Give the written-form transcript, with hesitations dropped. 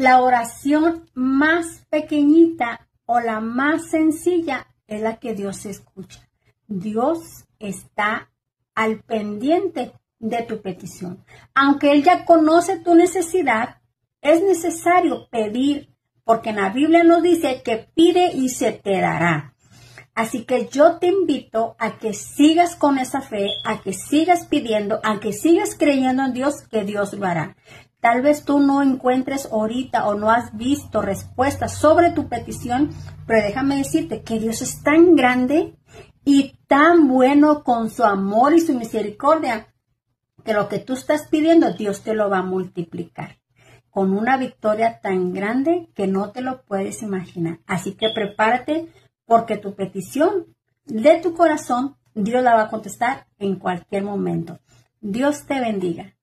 La oración más pequeñita o la más sencilla es la que Dios escucha. Dios está al pendiente de tu petición. Aunque Él ya conoce tu necesidad, es necesario pedir, porque en la Biblia nos dice que pide y se te dará. Así que yo te invito a que sigas con esa fe, a que sigas pidiendo, a que sigas creyendo en Dios, que Dios lo hará. Tal vez tú no encuentres ahorita o no has visto respuestas sobre tu petición, pero déjame decirte que Dios es tan grande y tan bueno con su amor y su misericordia, que lo que tú estás pidiendo, Dios te lo va a multiplicar con una victoria tan grande que no te lo puedes imaginar. Así que prepárate, porque tu petición de tu corazón, Dios la va a contestar en cualquier momento. Dios te bendiga.